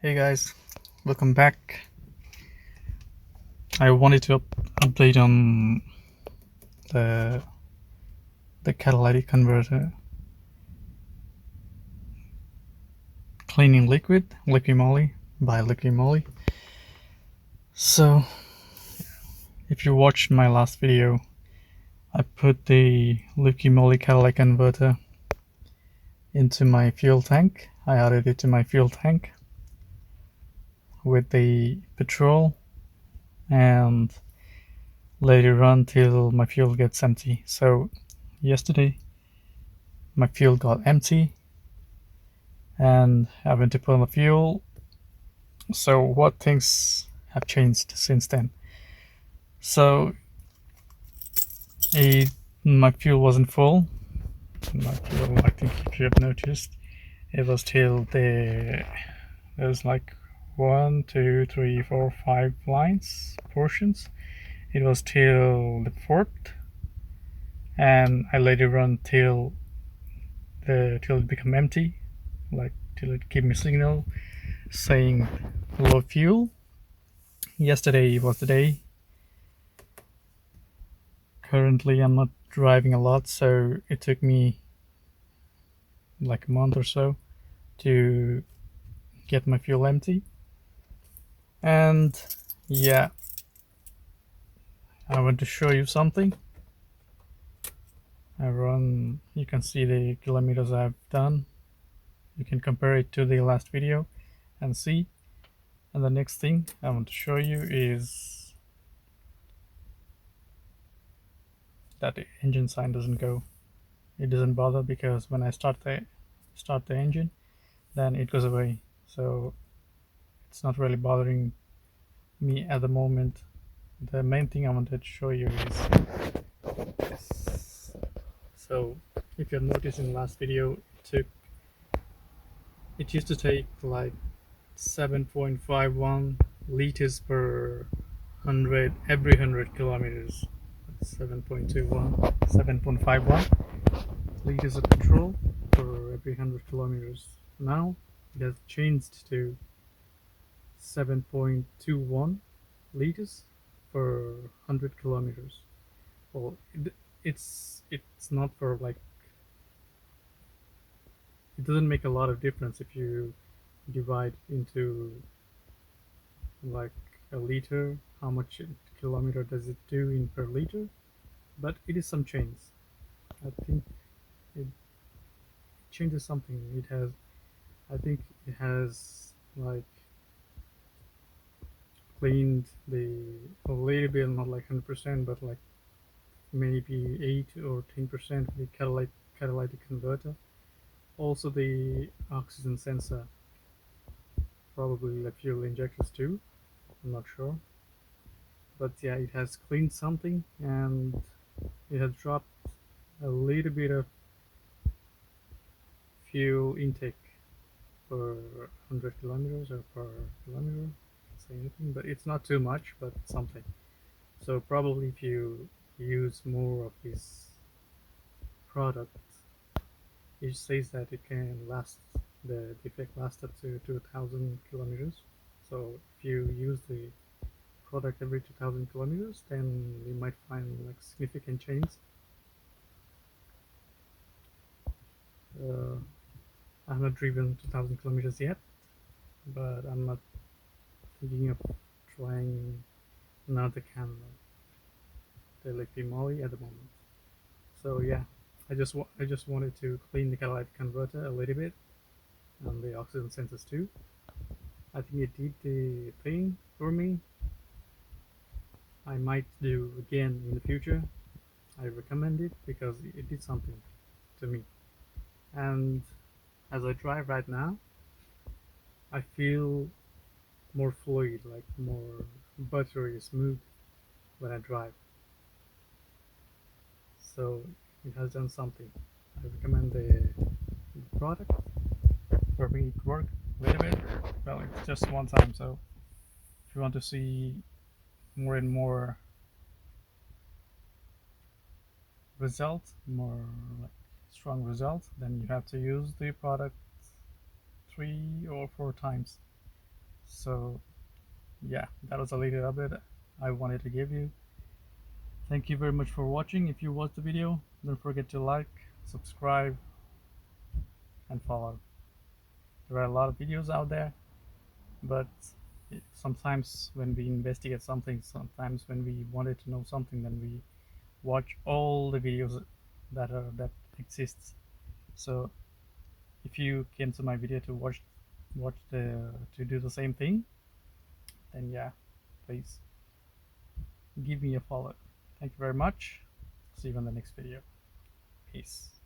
Hey guys, welcome back. I wanted to update on the catalytic converter cleaning liqui moly by liqui moly. So, if you watched my last video, I put the liqui moly catalytic converter into my fuel tank. I added it to my fuel tank with the petrol and let it run till my fuel gets empty. So, yesterday my fuel got empty and I went to put on the fuel. So what things have changed since then? So my fuel wasn't full. My fuel, I think if you have noticed, it was till there was like 1, 2, 3, 4, 5 lines, portions. It was till the fourth, and I let it run till it become empty, like till it gave me a signal saying low fuel. Yesterday was the day. Currently I'm not driving a lot, so it took me like a month or so to get my fuel empty. And yeah, I want to show you something. You can see the kilometers I've done. You can compare it to the last video and see. And the next thing I want to show you is that the engine sign doesn't go. It doesn't bother because when I start the engine, then it goes away. So it's not really bothering me at the moment. The main thing I wanted to show you is this. So if you've noticed in the last video, it used to take like 7.51 liters per 100 every 100 kilometers. 7.21, 7.51 liters of petrol for every 100 kilometers. Now it has changed to 7.21 liters per 100 kilometers. Well, it's not for like, it doesn't make a lot of difference if you divide into like a liter, how much kilometer does it do in per liter, but it is some change. I think it changes something. I think it has like cleaned a little bit, not like 100%, but like maybe 8 or 10% the catalytic converter. Also the oxygen sensor, probably the fuel injectors too, I'm not sure. But yeah, it has cleaned something and it has dropped a little bit of fuel intake per 100 kilometers or per kilometer. Can't say anything, but it's not too much, but something. So probably if you use more of this product, it says that it can last, the defect lasts up to 2000 kilometers. So if you use the product every 2000 kilometers, then you might find like significant change. I've not driven 2000 kilometers yet, but I'm not thinking of trying another can of the liqui moly at the moment. So yeah, I just wanted to clean the catalytic converter a little bit and the oxygen sensors too. I think it did the thing for me. I might do again in the future. I recommend it because it did something to me. And as I drive right now, I feel more fluid, like more buttery, smooth when I drive. So it has done something. I recommend the product. For me, it worked a little bit. Well, it's just one time, so if you want to see more and more results, more like strong results, then you have to use the product 3 or 4 times. So yeah, that was a little update I wanted to give you. Thank you very much for watching. If you watched the video, don't forget to like, subscribe, and follow. There are a lot of videos out there, but sometimes when we investigate something, sometimes when we wanted to know something, then we watch all the videos that exists. So if you came to my video to watch to do the same thing, then yeah, please give me a follow. Thank you very much. See you in the next video. Peace.